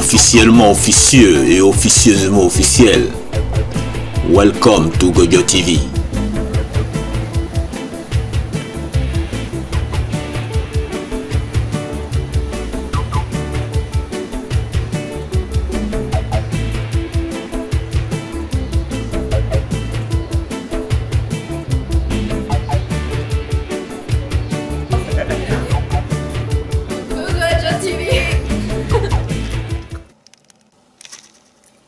officiellement officieux et officieusement officiel. Welcome to Gojo TV.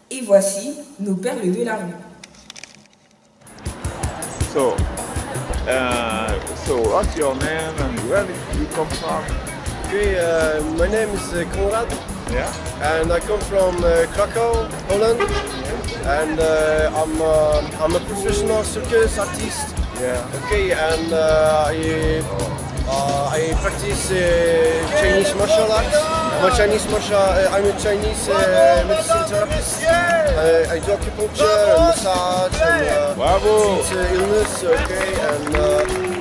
Et voici nos perles de la rue. So what's your name and where did you come from? Okay, my name is Konrad. Yeah. And I come from Krakow, Holland. And I'm a professional circus artist. Yeah. Okay, and I practice Chinese martial arts. I'm a Chinese medicine therapist. I do acupuncture and massage and treat illness. Okay, and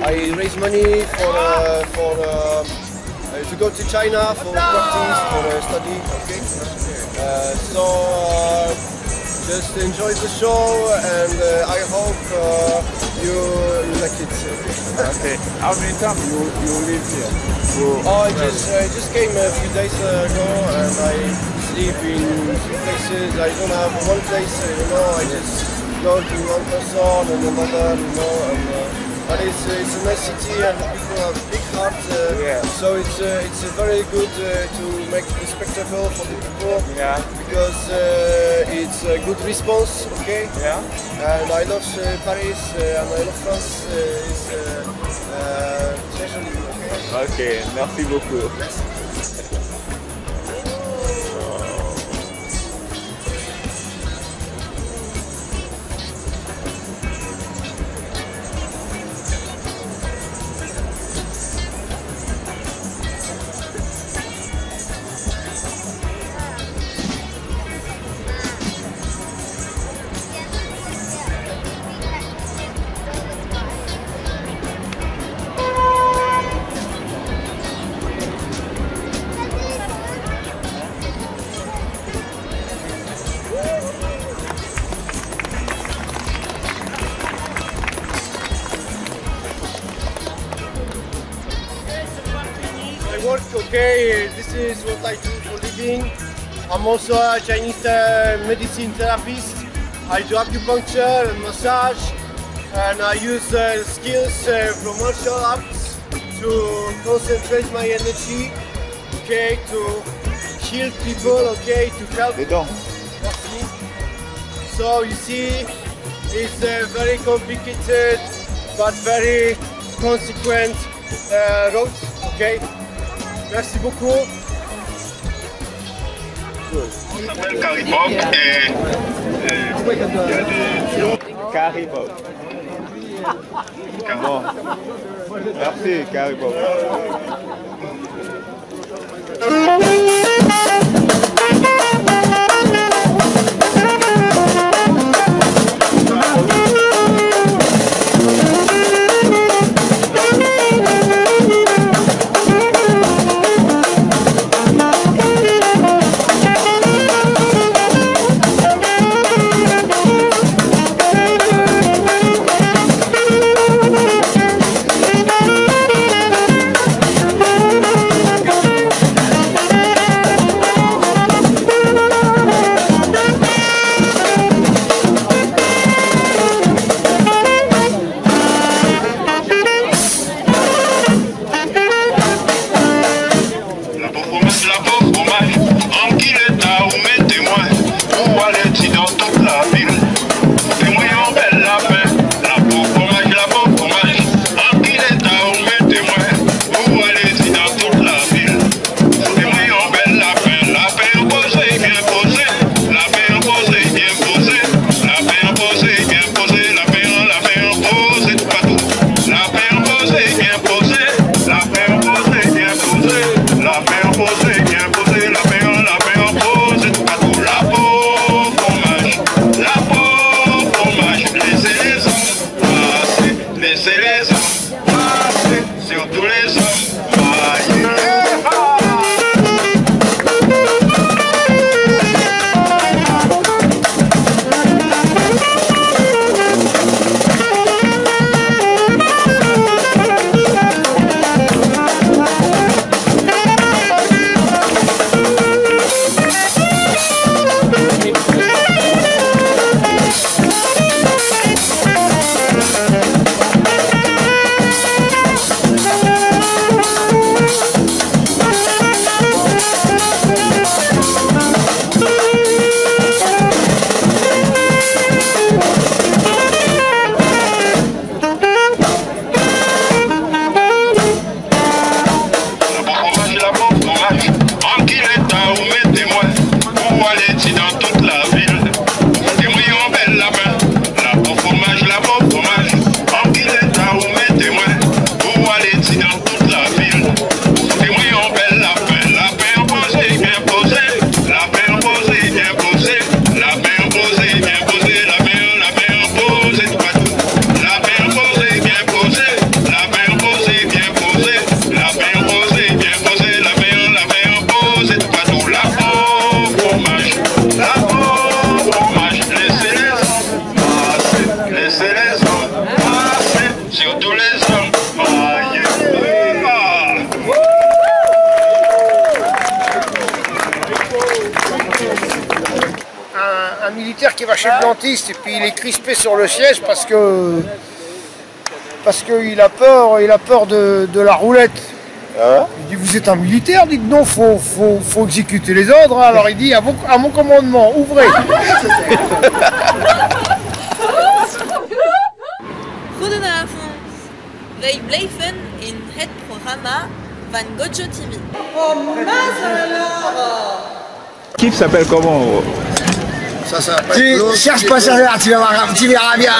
I raise money to go to China for practice, for study. Okay, just enjoy the show, and I hope you like it. Okay. How many times you live here? I just came a few days ago, and I sleep in two places. I don't have one place, I just go to one person and another, but it's a nice city, and people have big heart. So it's very good to make the spectacle for the people. Yeah. Because it's a good response. Okay. Yeah. And I love Paris and I love France. Especially. Okay. Merci beaucoup. Work, okay, this is what I do for living. I'm also a Chinese medicine therapist. I do acupuncture and massage, and I use skills from martial arts to concentrate my energy, okay, to heal people, okay, to help. They don't. So you see, it's a very complicated but very consequent road, okay. Merci beaucoup. Caribou. Bon. Merci, Caribou. qui va chez le dentiste et puis il est crispé sur le siège parce qu'il a peur de la roulette. Il dit, vous êtes un militaire? Il dit, non, faut exécuter les ordres. Alors il dit, à mon commandement, ouvrez. Goedenavond. Wij blijven in het programma van Gojo TV. Kiff s'appelle comment? Ça s'appelle Blues. Cherche pas ça, tu verras bien.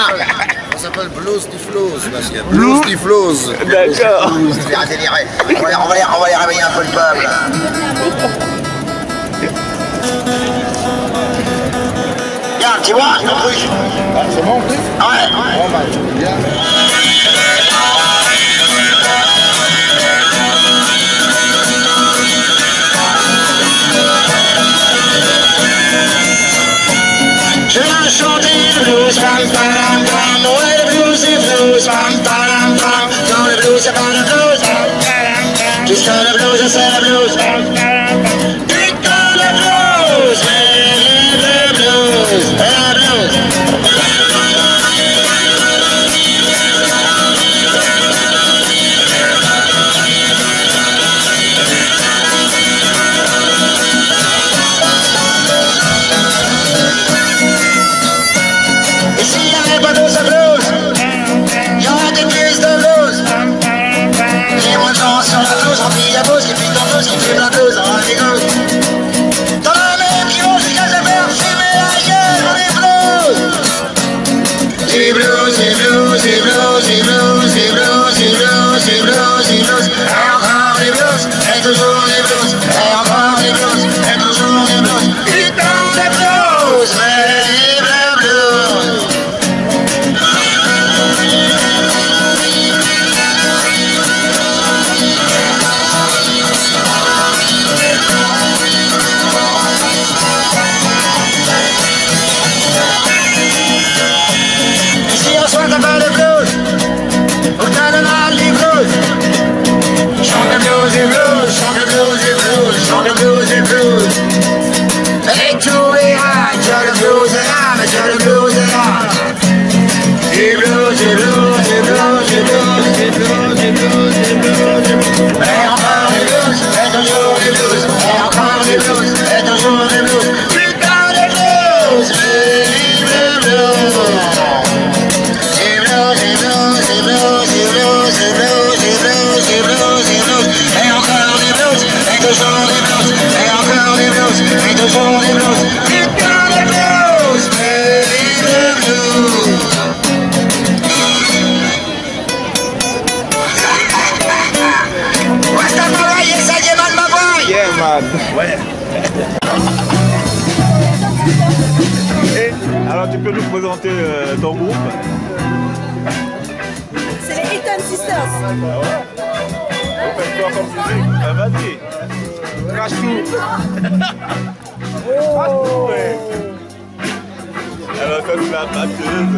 Ça s'appelle Blues du Flows, Bastien. Blues du Flows. D'accord. Tu verras délirer. On va les réveiller un peu le peuple. Regarde, tu vois, le truc. C'est bon, Ouais. bon, bah, bien. Je vais chanter le blues, pam pam pam. Ouais, le blues, c'est blues, pam pam pam. Non, le blues, c'est pas le blues, pam pam pam. Puisque le blues, c'est le blues, pam pam pam. Putain, le blues, le blues, le blues. Ouais. Et alors tu peux nous présenter ton groupe? C'est les Eton Sisters. Ah ouais? Vous faites quoi comme musique? Ah, vas-y. Crash tout. Crash tout, ouais. Alors ça c'est la batteuse.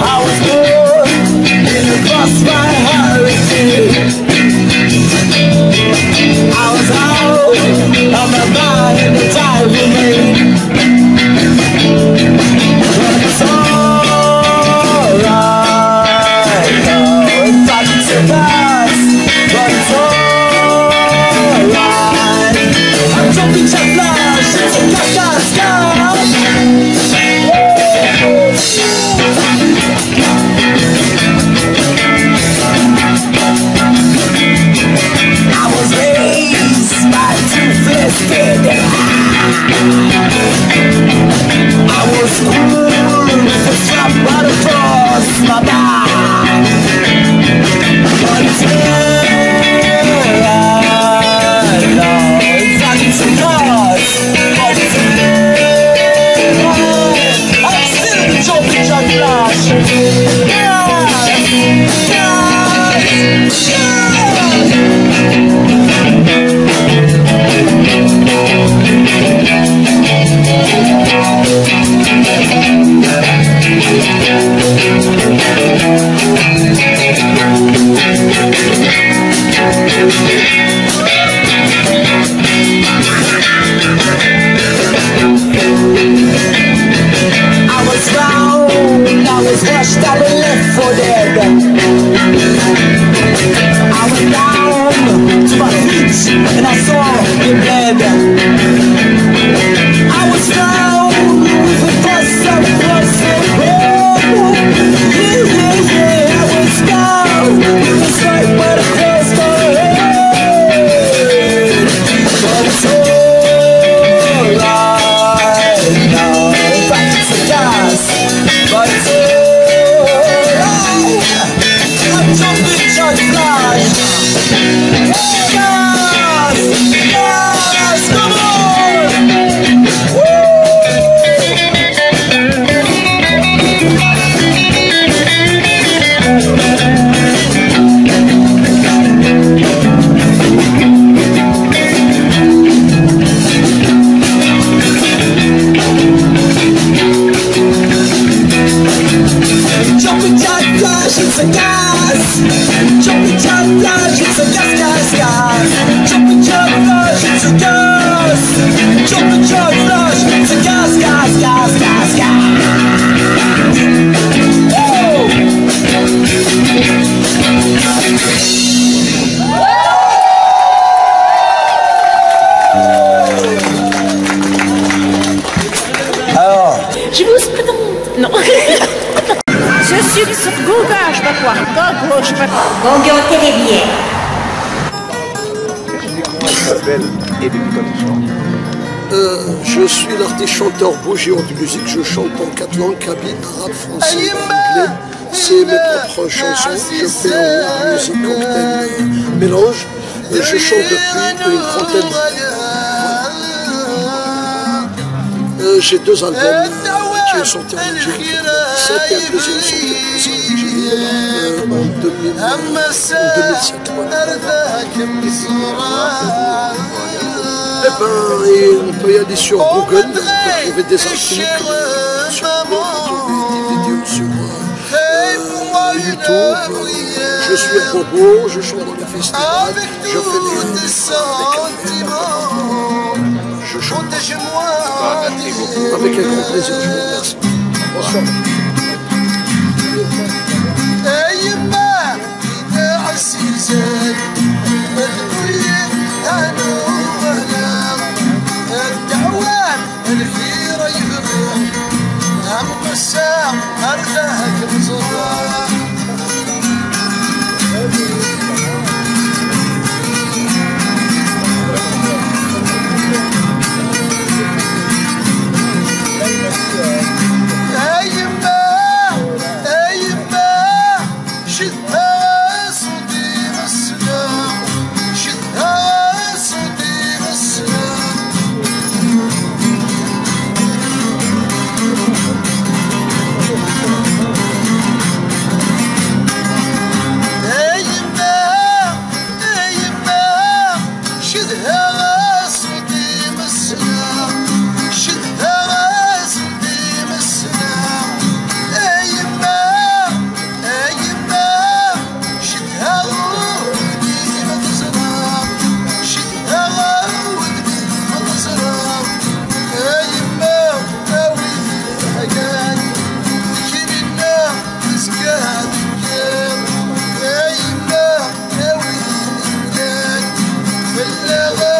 I was born in the crossfire hurricane. I was out on my mind and the time remained. But it's alright, no, it's not to pass, but it's alright. I'm jumping to flash, it's a cast sky. I was raised by toothless kid. I was cool with a strap right across my back. But it's here, I know exactly to go. I was found, I was washed, I was left for dead. I went down to my feet and I saw the bed. I was found with a bus across the road. Yeah, I was found with a stripe right across the head. But it's all right now. Back to the gas, but it's alright. I'm jumping just flash. Gas, gas, come on. Woo! Jumping jack flash, it's a gas. Jumping jack flash, it's a gas, gas, gas. Jumping jack flash, it's a gas. Jumping jack flash, it's a gas, gas, gas, gas, gas. Alors, Je vous présente. Non. Je suis sur Google, je sais pas quoi. Google, je sais pas quoi. Google Télévier. Je suis l'artiste chanteur bougie de musique, je chante en 4 langues, kabyle, arabe, français, anglais. C'est mes propres chansons, je fais en musique cocktail mélange. Je chante depuis une trentaine d'années. J'ai 2 albums qui sont sortis en Algérie en 2017 et un deuxième sorti en Algérie en 2007. Eh ben, on peut y aller sur Google, on peut trouver des articles sur Google, on peut trouver des vidéos sur YouTube. Je suis un bobo, je chante dans les festivals, je fais des je chante avec un grand plaisir, je vous remercie. Bonsoir. Never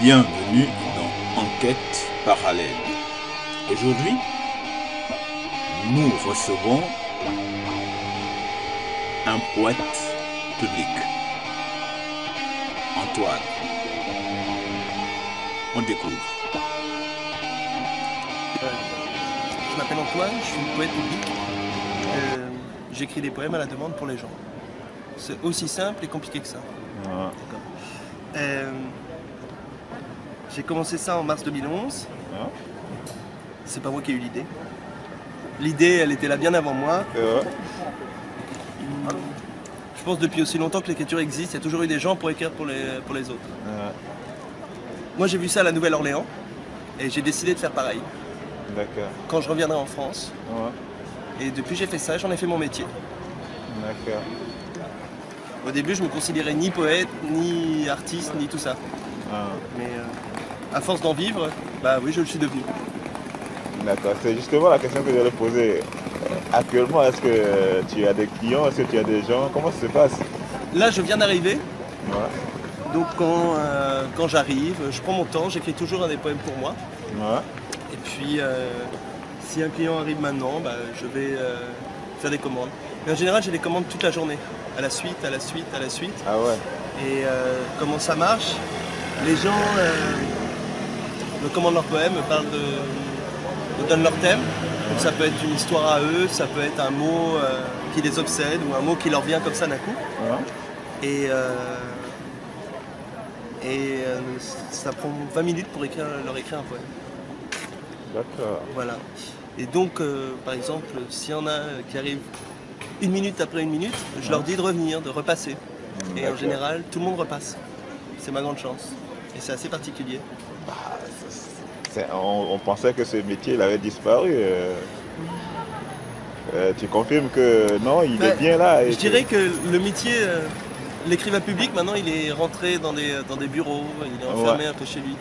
Bienvenue dans Enquête parallèle. Aujourd'hui, nous recevons un poète public, Antoine. On découvre. Je m'appelle Antoine, je suis poète public. J'écris des poèmes à la demande pour les gens. C'est aussi simple et compliqué que ça. J'ai commencé ça en mars 2011. C'est pas moi qui ai eu l'idée. L'idée, elle était là bien avant moi. Je pense depuis aussi longtemps que l'écriture existe, il y a toujours eu des gens pour écrire pour les autres. Moi j'ai vu ça à la Nouvelle-Orléans et j'ai décidé de faire pareil. D'accord. Quand je reviendrai en France. Et depuis j'ai fait ça, j'en ai fait mon métier. D'accord. Au début je me considérais ni poète, ni artiste, ni tout ça. Mais à force d'en vivre, bah oui je le suis devenu. D'accord, c'est justement la question que j'allais poser. Actuellement, est-ce que tu as des clients, est-ce que tu as des gens, comment ça se passe? Là je viens d'arriver. Donc quand j'arrive, je prends mon temps, j'écris toujours des poèmes pour moi. Et puis si un client arrive maintenant, bah, je vais faire des commandes. Mais en général j'ai des commandes toute la journée, à la suite, à la suite, à la suite. Ah ouais. Et comment ça marche? Les gens me commandent leurs poèmes, me donnent leur thème. Donc ça peut être une histoire à eux, ça peut être un mot qui les obsède ou un mot qui leur vient comme ça d'un coup. Et ça prend 20 minutes pour leur écrire un poème. D'accord. Voilà. Et donc, par exemple, s'il y en a qui arrivent une minute après une minute, je leur dis de revenir, de repasser. Et en général, tout le monde repasse. C'est ma grande chance. Et c'est assez particulier. On pensait que ce métier il avait disparu. Tu confirmes que non, il est bien là. Je dirais que le métier l'écrivain public, maintenant, il est rentré dans des bureaux, il est enfermé un peu chez lui.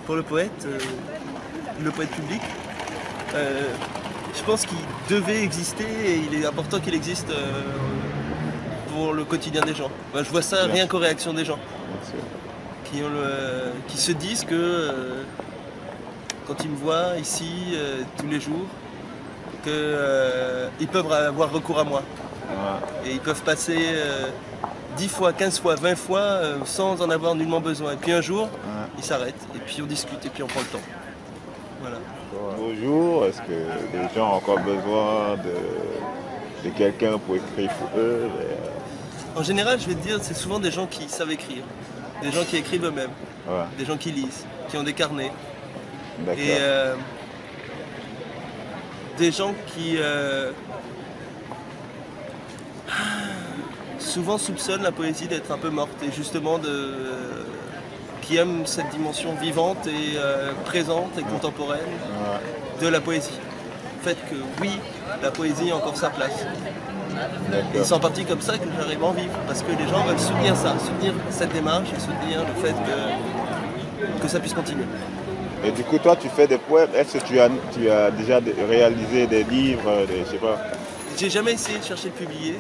Pour le poète public, je pense qu'il devait exister et il est important qu'il existe pour le quotidien des gens. Je vois ça rien qu'aux réactions des gens qui se disent que quand ils me voient ici tous les jours, qu'ils peuvent avoir recours à moi. Et ils peuvent passer 10 fois, 15 fois, 20 fois sans en avoir nullement besoin. Et puis un jour, ils s'arrêtent et puis on discute et puis on prend le temps. Voilà. Bonjour, est-ce que les gens ont encore besoin de quelqu'un pour écrire pour eux? En général, je vais te dire, c'est souvent des gens qui savent écrire, des gens qui écrivent eux-mêmes, des gens qui lisent, qui ont des carnets. Et des gens qui souvent soupçonnent la poésie d'être un peu morte et justement qui aiment cette dimension vivante et présente et contemporaine de la poésie. Le fait que oui, la poésie a encore sa place. Et c'est en partie comme ça que j'arrive à en vivre, parce que les gens veulent soutenir ça, soutenir cette démarche et soutenir le fait que ça puisse continuer. Et du coup, toi, tu fais des poèmes. Est-ce que tu as déjà réalisé des livres, je sais pas? J'ai jamais essayé de chercher à publier.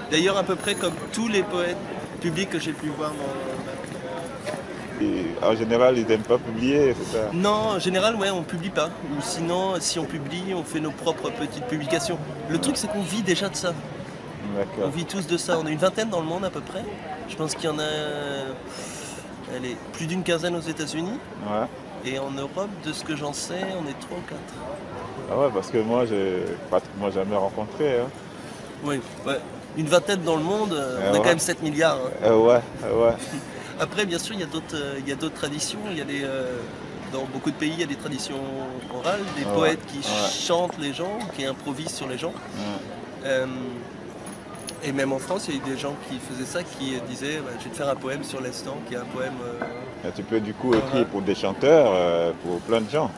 D'ailleurs, à peu près comme tous les poètes publics que j'ai pu voir. Et en général, ils n'aiment pas publier, c'est ça? Non, en général, on publie pas. Ou sinon, si on publie, on fait nos propres petites publications. Le truc, c'est qu'on vit déjà de ça. On vit tous de ça. On est une vingtaine dans le monde à peu près. Je pense qu'il y en a plus d'une quinzaine aux États-Unis. Et en Europe, de ce que j'en sais, on est 3 ou 4. Ah ouais, parce que moi, j'ai pratiquement jamais rencontré. Oui, une vingtaine dans le monde, on a quand même 7 milliards. Après, bien sûr, il y a d'autres traditions. Dans beaucoup de pays, il y a des traditions orales, des poètes qui chantent les gens, qui improvisent sur les gens. Et même en France, il y a eu des gens qui faisaient ça, qui disaient je vais te faire un poème sur l'instant, qui est un poème... Tu peux du coup écrire pour des chanteurs, pour plein de gens.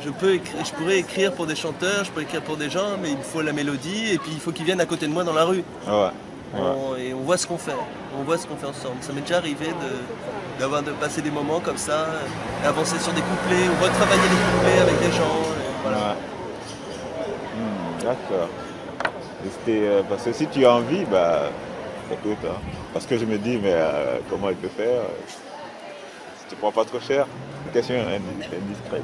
Je pourrais écrire pour des chanteurs, je peux écrire pour des gens, mais il me faut la mélodie et puis il faut qu'ils viennent à côté de moi dans la rue. Et on voit ce qu'on fait, ensemble. Ça m'est déjà arrivé de passer des moments comme ça, avancer sur des couplets, ou retravailler les couplets avec des gens. D'accord. Parce que si tu as envie, écoute, parce que je me dis, mais comment il peut faire si tu prends pas trop cher? Question indiscrète.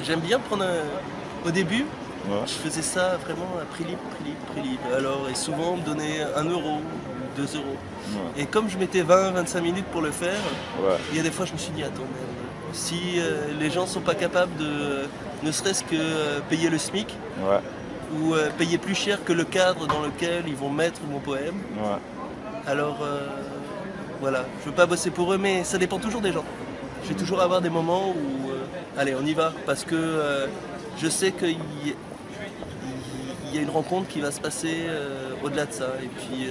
J'aime bien prendre au début, je faisais ça vraiment à prix libre. Alors, et souvent on me donnait 1 euro, 2 euros. Et comme je mettais 20-25 minutes pour le faire, il y a des fois je me suis dit, attends, si les gens sont pas capables de ne serait-ce que payer le SMIC, ou payer plus cher que le cadre dans lequel ils vont mettre mon poème, alors voilà, je veux pas bosser pour eux, mais ça dépend toujours des gens. Je vais toujours avoir des moments où, allez, on y va, parce que je sais qu'il y a une rencontre qui va se passer au-delà de ça. Et puis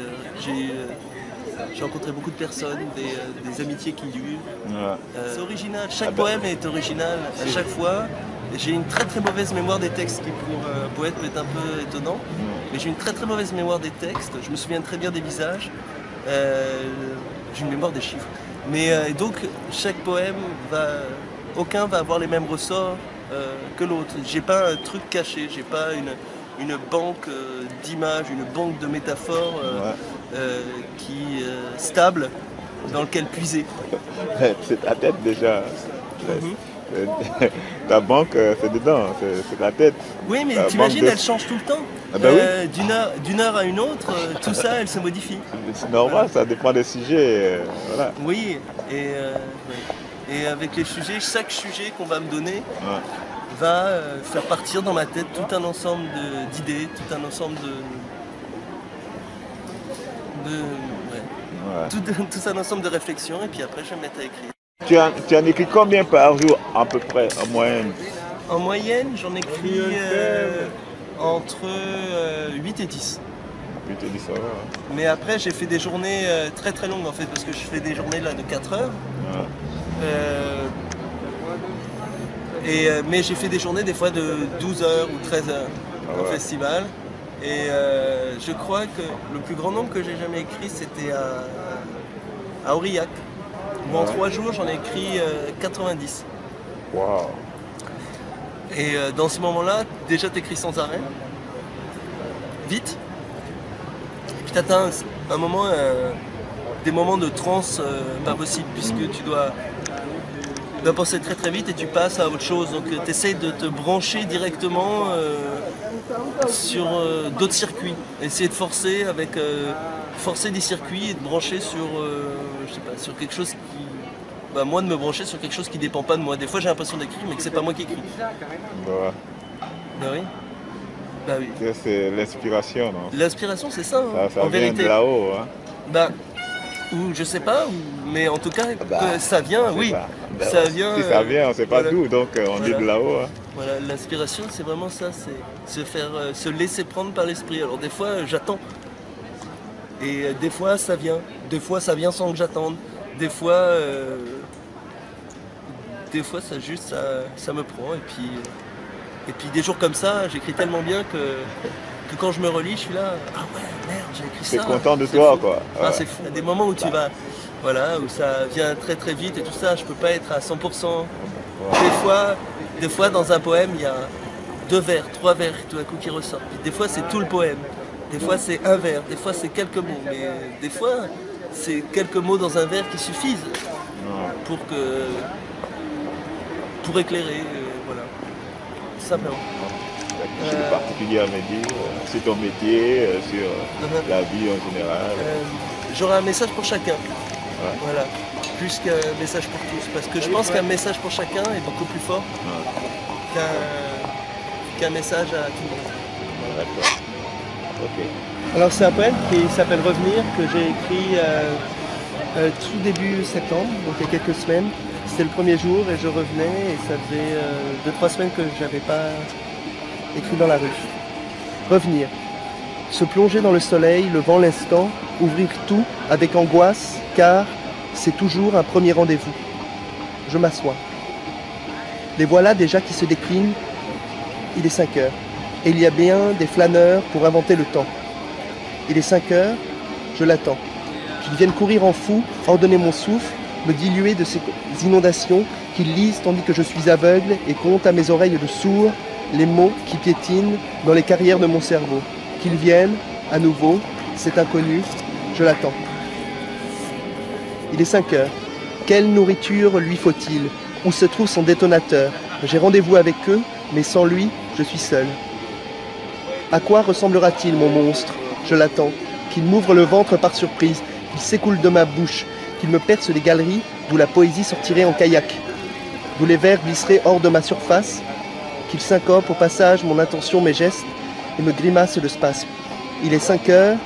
j'ai rencontré beaucoup de personnes, des amitiés qui durent. C'est original, chaque poème est original à chaque fois. J'ai une très très mauvaise mémoire des textes, qui pour un poète peut être un peu étonnant. Mais j'ai une très très mauvaise mémoire des textes, je me souviens très bien des visages. J'ai une mémoire des chiffres. Mais donc chaque poème aucun va avoir les mêmes ressorts que l'autre. J'ai pas un truc caché, j'ai pas une banque d'images, une banque de métaphores qui stable dans lequel puiser. C'est ta tête déjà. Ta banque, c'est dedans, c'est ta tête. Oui, mais t'imagines, elle change tout le temps. D'une heure à une autre, tout ça, elle se modifie. C'est normal, ça dépend des sujets. Oui, et avec les sujets, chaque sujet qu'on va me donner va faire partir dans ma tête tout un ensemble d'idées, tout un ensemble tout un ensemble de réflexions, et puis après je vais me mettre à écrire. Tu en écris combien par jour à peu près, en moyenne? En moyenne, j'en écris entre 8 et 10. 8 et 10, ça va. Mais après, j'ai fait des journées très très longues en fait, parce que je fais des journées là de 4 heures. Mais j'ai fait des journées des fois de 12 heures ou 13 heures au festival. Et je crois que le plus grand nombre que j'ai jamais écrit, c'était à Aurillac, où en 3 jours j'en ai écrit 90. Waouh. Et dans ce moment-là, déjà t'écris sans arrêt, vite. Et puis t'atteins un moment, des moments de transe pas possible, puisque tu dois penser très très vite et tu passes à autre chose. Donc tu essaies de te brancher directement sur d'autres circuits. Essayer de forcer forcer des circuits et de brancher sur, je sais pas, sur quelque chose qui... moi de me brancher sur quelque chose qui dépend pas de moi. Des fois j'ai l'impression d'écrire mais que c'est pas moi qui écris. Ouais. Bah oui. Bah oui. C'est l'inspiration, non? L'inspiration c'est ça, hein, ça en vient vérité. de là-haut, hein? Bah, ou je sais pas, mais en tout cas ça vient, oui. Ça vient, si ça vient, on sait pas voilà. d'où, donc on dit de là-haut. Hein. Voilà, l'inspiration c'est vraiment ça, c'est se laisser prendre par l'esprit. Alors des fois j'attends. Et des fois ça vient sans que j'attende. Des fois ça juste ça me prend et puis des jours comme ça j'écris tellement bien que quand je me relis je suis là, ah ouais merde j'ai écrit ça. T'es content de toi fou. quoi. Ouais. Ah, c'est fou. Il y a des moments où tu vas, voilà, où ça vient très très vite et tout ça, je peux pas être à 100%. Ouais. Des fois dans un poème il y a 2 vers, 3 vers tout à coup qui ressortent. Puis des fois c'est tout le poème. Des fois c'est un vers, des fois c'est quelques mots, mais des fois c'est quelques mots dans un vers qui suffisent pour éclairer, voilà, tout simplement. Quelque chose de particulier à me dire sur ton métier, sur la vie en général. J'aurai un message pour chacun, voilà, plus qu'un message pour tous, parce que je pense qu'un message pour chacun est beaucoup plus fort qu'un message à tout le monde. D'accord. Ok. Alors c'est un poème qui s'appelle Revenir, que j'ai écrit tout début septembre, donc il y a quelques semaines. C'était le premier jour et je revenais et ça faisait 2-3 semaines que je n'avais pas écrit dans la rue. Revenir. Se plonger dans le soleil, le vent l'instant, ouvrir tout avec angoisse, car c'est toujours un premier rendez-vous. Je m'assois. Les voilà déjà qui se déclinent. Il est 5 heures. Et il y a bien des flâneurs pour inventer le temps. Il est 5 heures, je l'attends. Qu'ils viennent courir en fou, ordonner mon souffle, me diluer de ces inondations, qu'ils lisent tandis que je suis aveugle et comptent à mes oreilles de sourds les mots qui piétinent dans les carrières de mon cerveau. Qu'ils viennent, à nouveau, c'est inconnu, je l'attends. Il est 5 heures. Quelle nourriture lui faut-il? Où se trouve son détonateur? J'ai rendez-vous avec eux, mais sans lui, je suis seul. À quoi ressemblera-t-il, mon monstre? Je l'attends. Qu'il m'ouvre le ventre par surprise, qu'il s'écoule de ma bouche, qu'il me perce les galeries d'où la poésie sortirait en kayak, d'où les vers glisseraient hors de ma surface, qu'il syncope au passage mon intention, mes gestes, et me grimace le spasme. Il est 5 heures,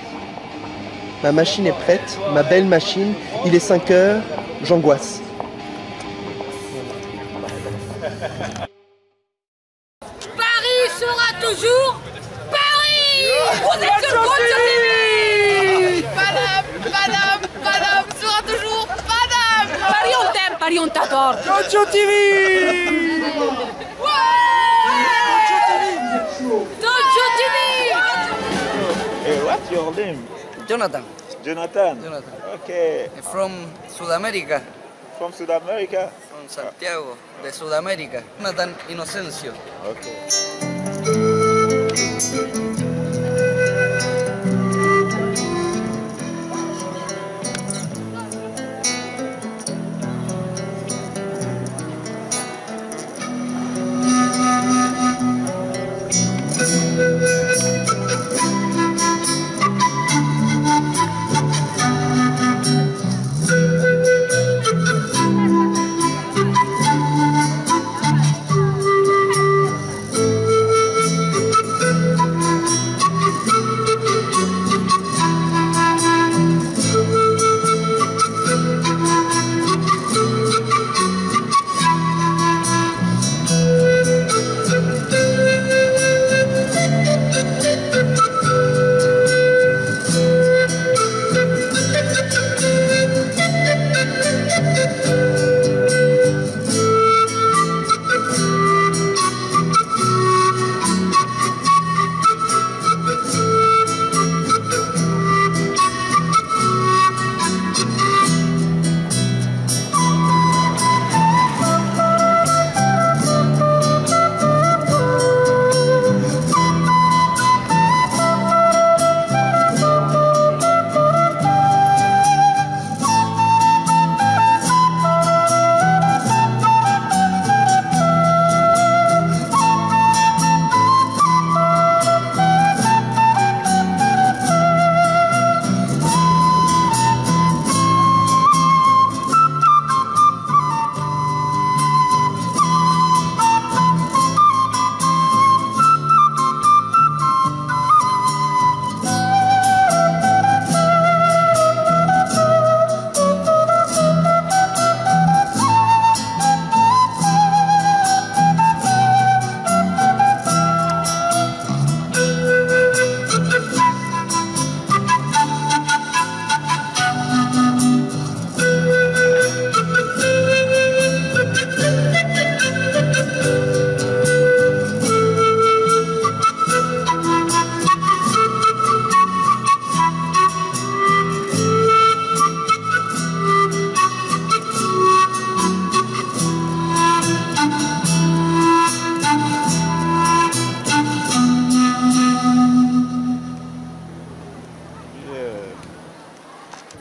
ma machine est prête, ma belle machine, il est 5 heures, j'angoisse. Paris sera toujours Paris. Vous êtes sur Gojo TV. Paname sera toujours Paname. Paris on t'aime, Paris on t'adore. Gojo TV. Gojo TV. Hey, what's your name? Jonathan. Jonathan? Jonathan. Okay. From South America. From South America? From Santiago, de Sudamérica. Jonathan Inocencio. Okay.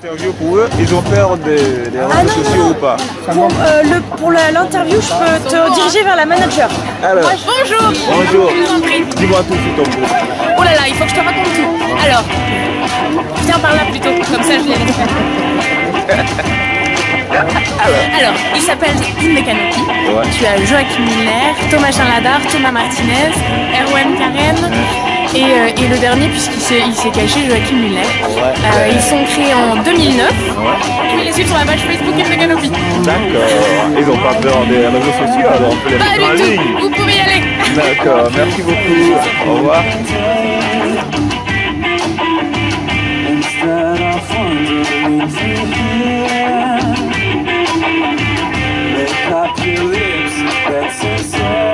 Interview pour eux, ils ont peur des réseaux sociaux ou pas? Pour l'interview, je peux te diriger vers la manager. Alors, Bonjour. bonjour. Je vous en prie. Dis-moi tout sur ton groupe. Oh là là, il faut que je te raconte tout. Alors, viens par là plutôt, comme ça je les laisse. Alors, il s'appelle In the Canopy. Ouais. Tu as Joachim Muller, Thomas Charladar, Thomas Martinez, Erwan Karen et le dernier, puisqu'il s'est caché, Joachim Muller. Ouais. Ils sont créés en 2009. Ouais. Tu peux les suivre sur la page Facebook In the Canopy. D'accord. Ils n'ont pas peur des réseaux sociaux, alors on peut les Pas mettre en du ligne. tout, vous pouvez y aller. D'accord, merci beaucoup. Au revoir. Instead of wondering if you're here, lick up your lips, that's sincere.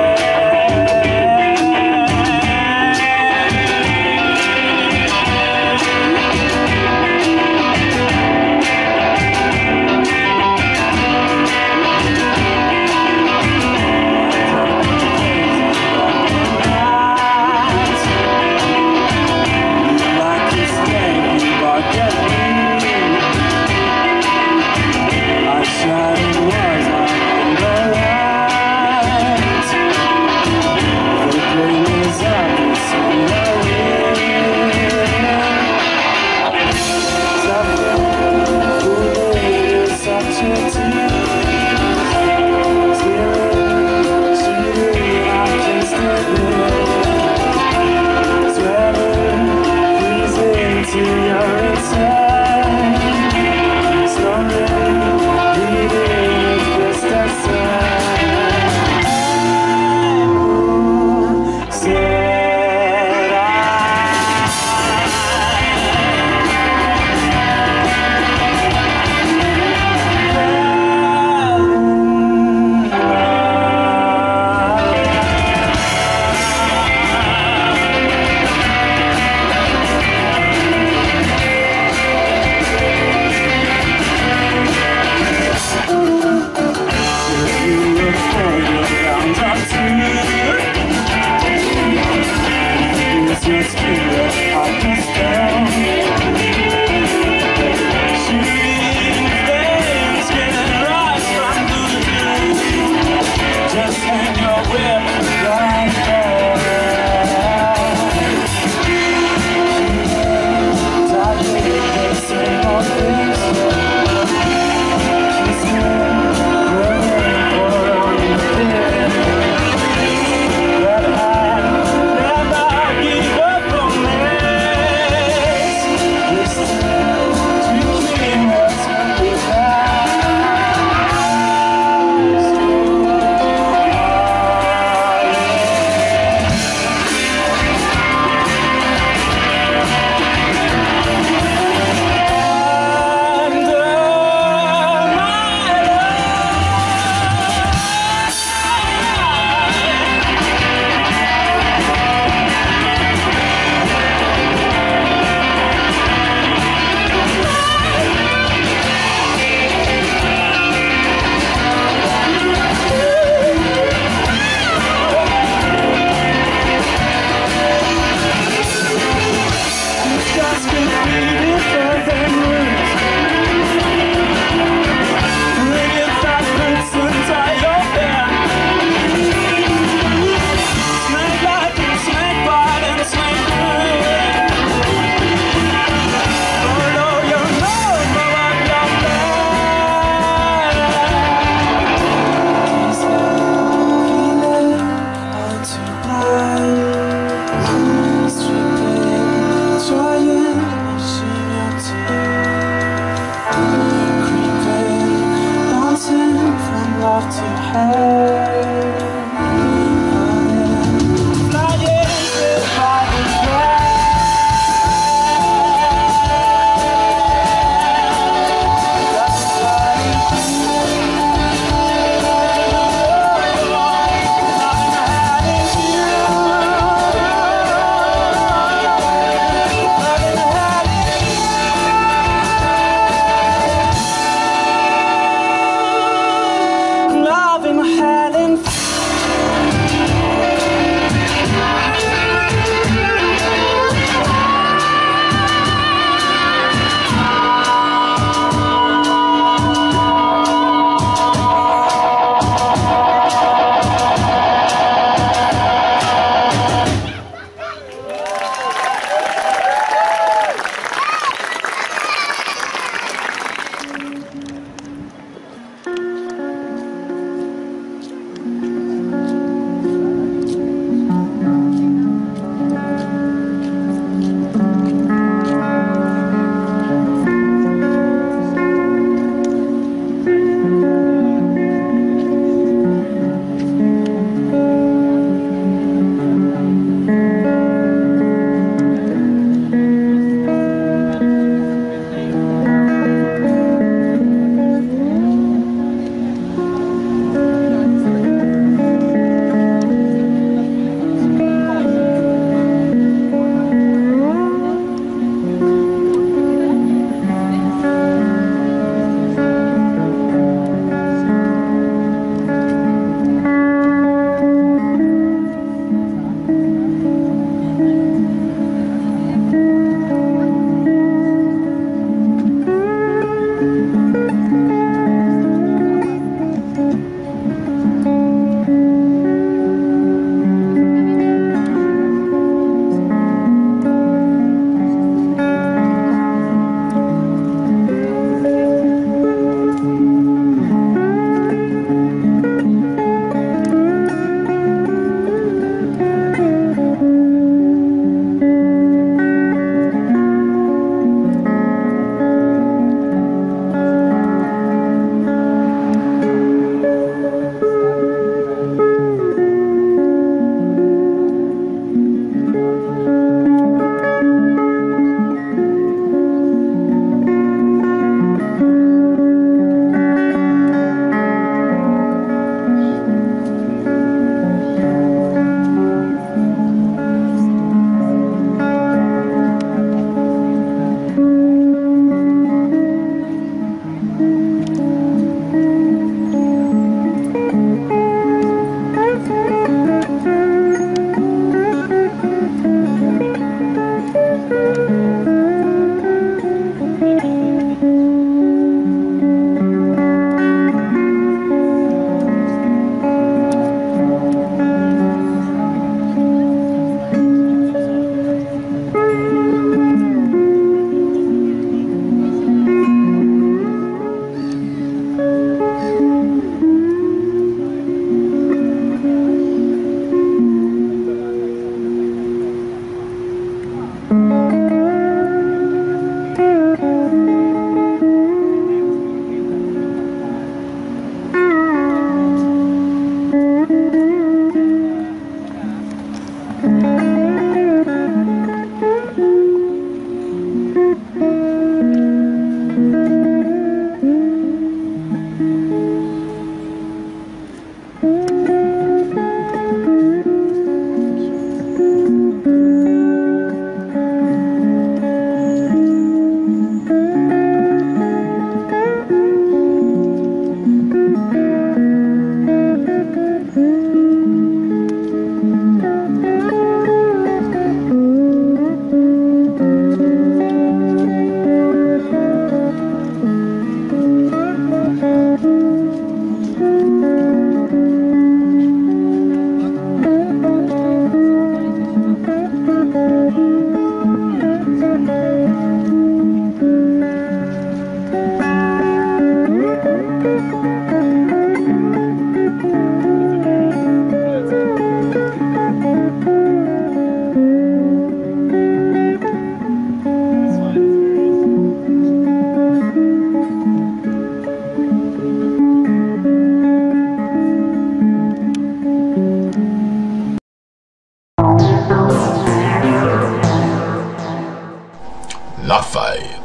La Faille.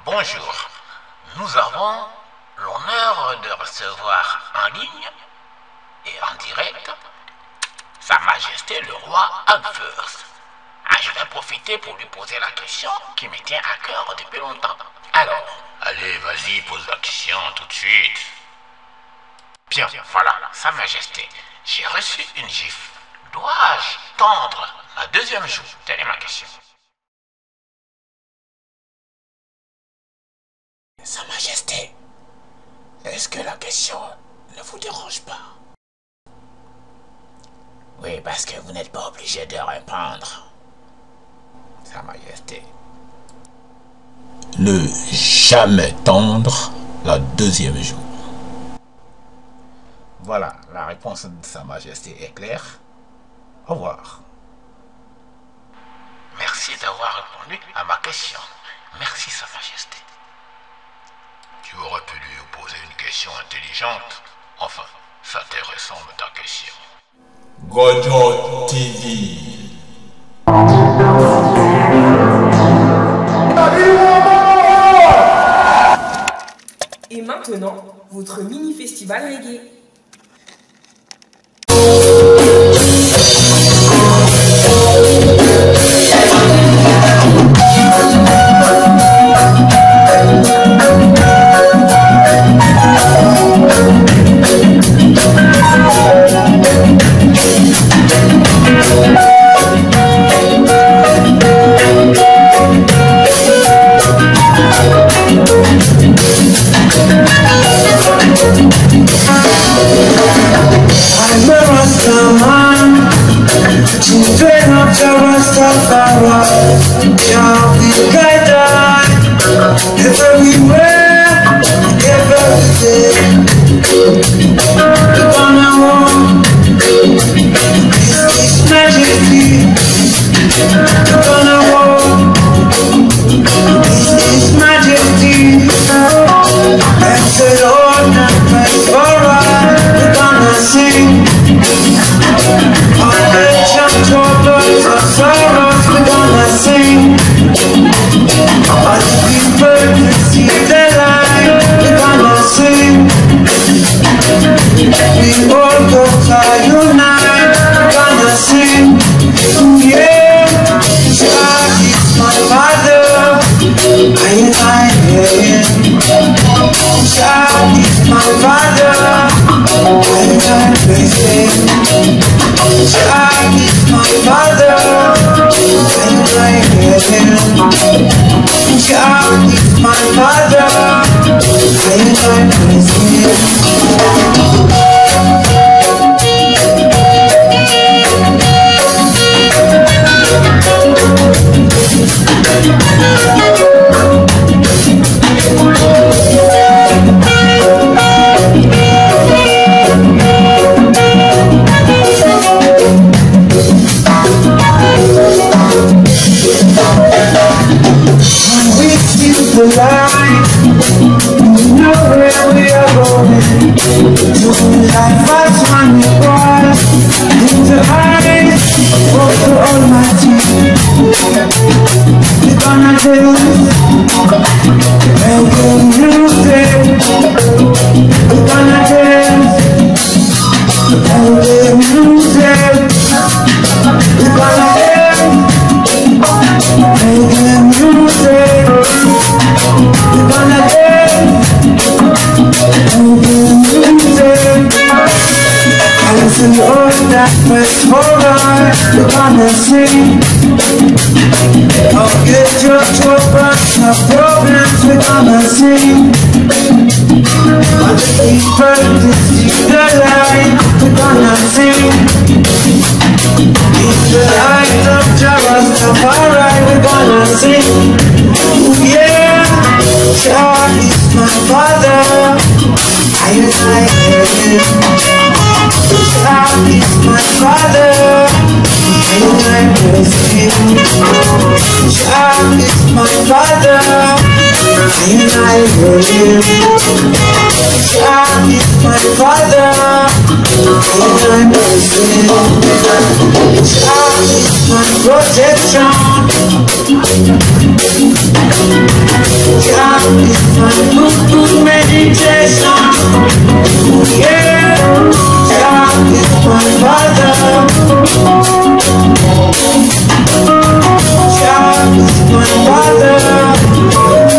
Bonjour, nous avons l'honneur de recevoir en ligne et en direct Sa Majesté le roi Agfirst. Je vais profiter pour lui poser la question qui me tient à cœur depuis longtemps. Alors, allez, vas-y, pose la question tout de suite. Bien, voilà, Sa Majesté, j'ai reçu une gifle. Dois-je tendre ma deuxième joue? Telle est ma question. Sa Majesté, est-ce que la question ne vous dérange pas? Oui, parce que vous n'êtes pas obligé de répondre. Sa Majesté. Ne jamais tendre la deuxième joue. Voilà, la réponse de Sa Majesté est claire. Au revoir. Merci d'avoir répondu à ma question. Merci, Sa Majesté. Tu aurais pu lui poser une question intelligente. Enfin, ça te ressemble ta question. Gojo TV. Et maintenant, votre mini-festival reggae. God is my book meditation. Yeah, God is my father. God is my father.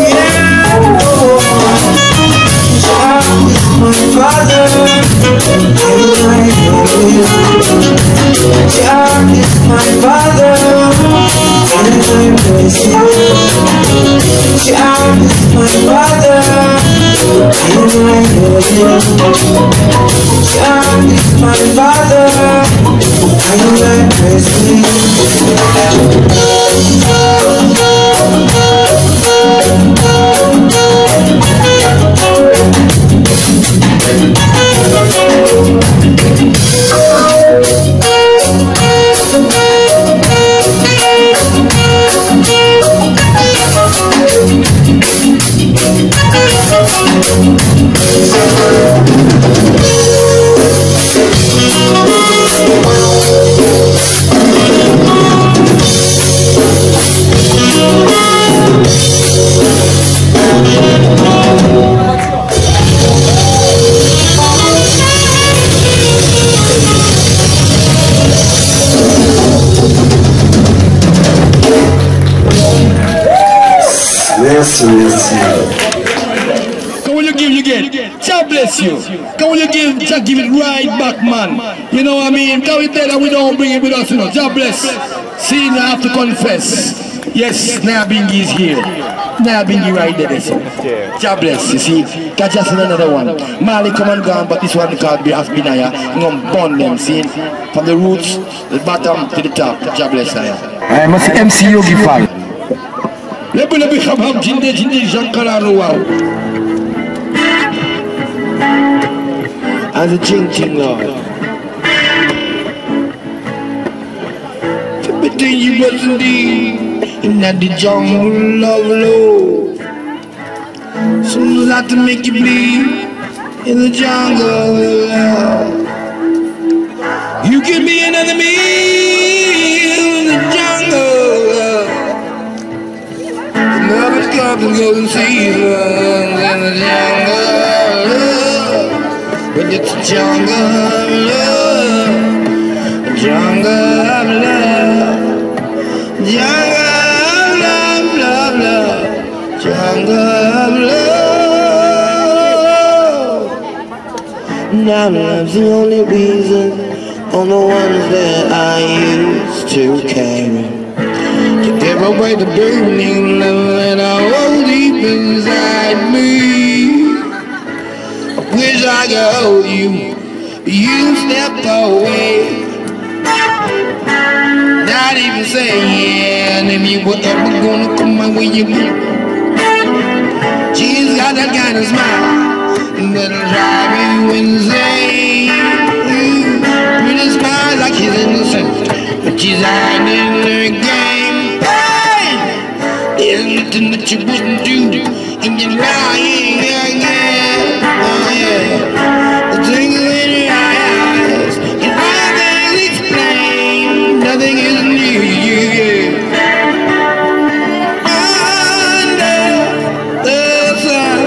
Yeah, God is my father. God is my father. And I praise him. God is my father, and I know him. God is my father, and I praise him. Merci, merci. Come when you give, you get. God bless you. Come when you give, just give it right back, man. You know what I mean? Come we tell that we don't bring it with us, you know. God bless. See, now I have to confess. Yes, Nayabingi is here. Nayabingi right there, so. God bless, you see. Catch us in another one. Mali come and gone, but this one called Binaya. I'm going to burn them, see? From the roots, the bottom to the top. God bless, Naya. I must MC Yogi Fall. Let me come Jinde Jean Kalaro. As a ching Lord. Everything you wasn't in the jungle of love. Soon as I to make you bleed in the jungle of love. You can be an enemy in the jungle of love. Love is comes and goes and seasons in the jungle of love. But it's a jungle of love, a jungle of love, jungle of love, love, love, jungle of love. Now love's the only reason on the ones that I used to carry. To give away the burning love that I hold deep inside me. Wish I could hold you, you step away. Not even saying yeah, and if you were ever gonna come my way, you would. She's got that kind of smile that'll drive you insane. Pretty smile like she's innocent, but she's hiding her game. Hey! There's nothing that you wouldn't do, and you're lying again. Oh yeah, the twinkle in your eyes, and all things explain. Nothing is new to you, yeah. Under the sun,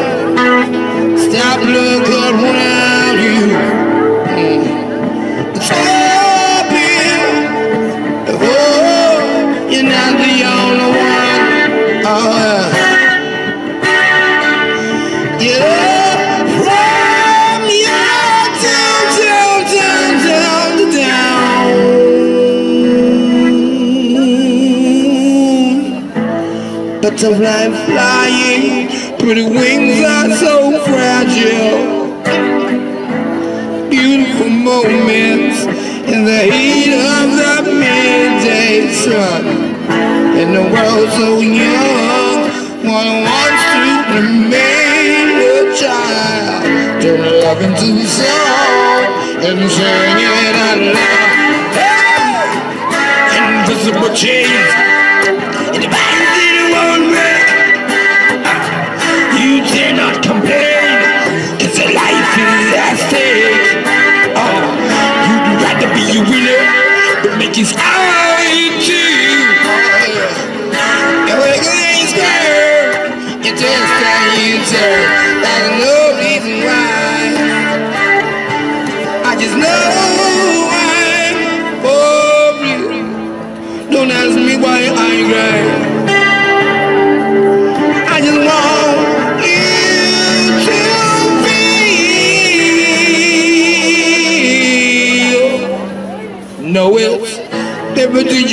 stop looking around you. Stop here. Oh, you're not the only one. Oh, yeah. Butterfly flying, pretty wings are so fragile. Beautiful moments in the heat of the midday sun. In the world so young, one wants to remain a child. Turn love into a song and sing it out loud. Hey! Invisible chains in the back. You dare not complain, cause your life is at stake. Oh, you'd rather be a winner, but make it hard to. Your ain't scared.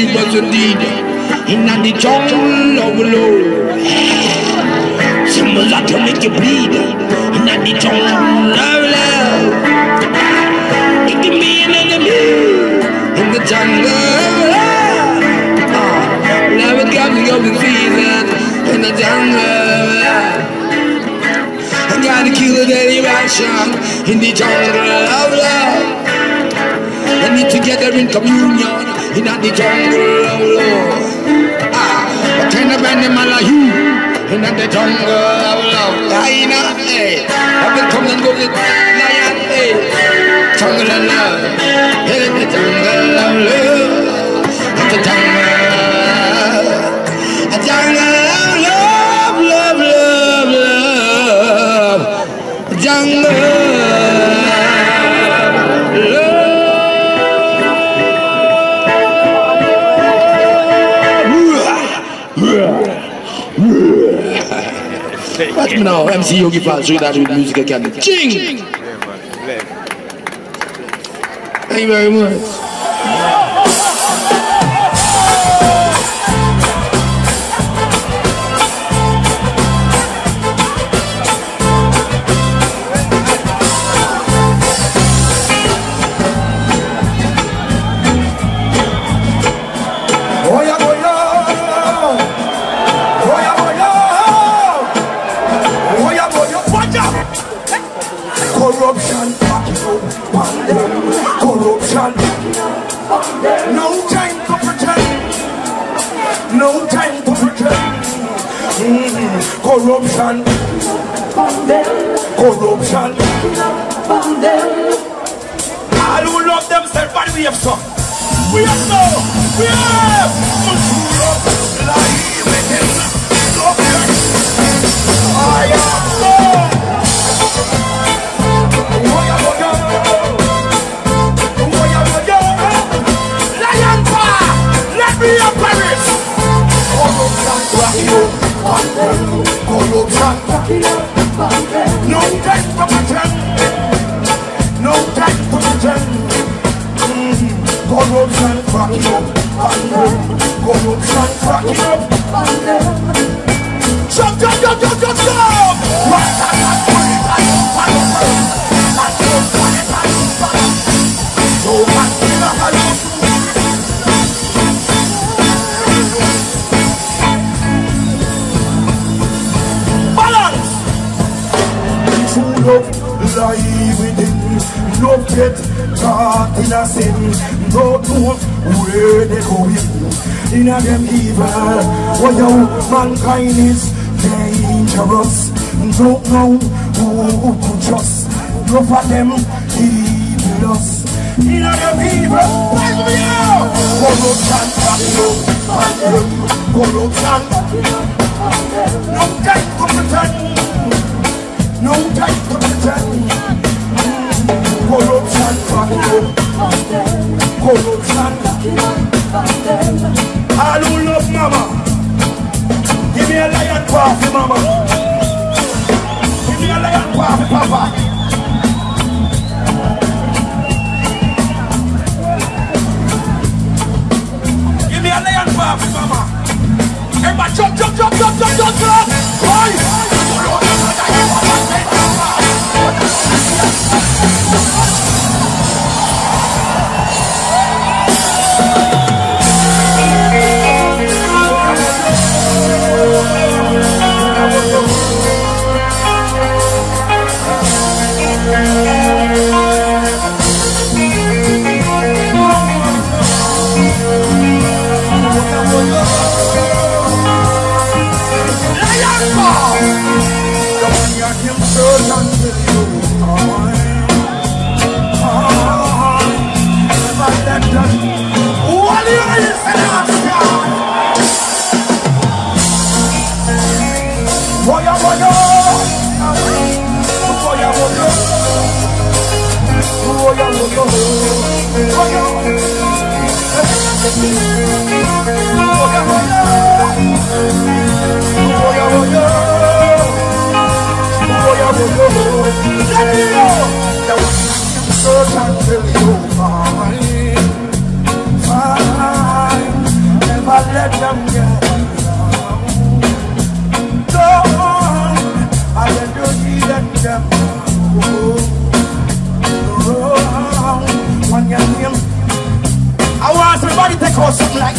he was indeed in the jungle of love. Symbols that to make you bleed in the jungle of love. It can be an enemy in the jungle of love. Never comes of the season in the jungle of love. I gotta kill the daily ration in the jungle of love. I need to get there in communion in the jungle of love. What kind of animal are you in the jungle of love? Hyena, hey. I've been coming and going, lion, hey. Jungle of love, in the jungle of love. In the jungle of love, love, love, love. Jungle. Watch me now, MC Yogi Fall, show you that with music again. Ching! Thank you very much. Corruption, corruption. No time to pretend. No time to pretend. Corruption, corruption. All who love themselves, but we have some. We have some. We have. I am so. Lion power, let me up Paris. Corruption, no time to pretend. No time to pretend. Corruption, cracking up. Corruption, cracking up. Jump, jump, jump, jump, jump, jump. Balance. True love lie within. Love get caught in a sin. No truth where they going. In a them evil. What your mankind is dangerous. Don't know who to trust. Love of them evil us. In a them evil. Corruption, corruption. No time to pretend. No time to pretend. Corruption, corruption. All who love mama, give me a lion paw for mama. Give me a lion paw for papa. Give me a lion paw for mama. Everybody jump, jump, jump, jump, jump, jump, jump. Boy.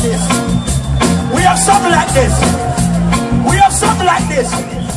this. We have something like this. We have something like this.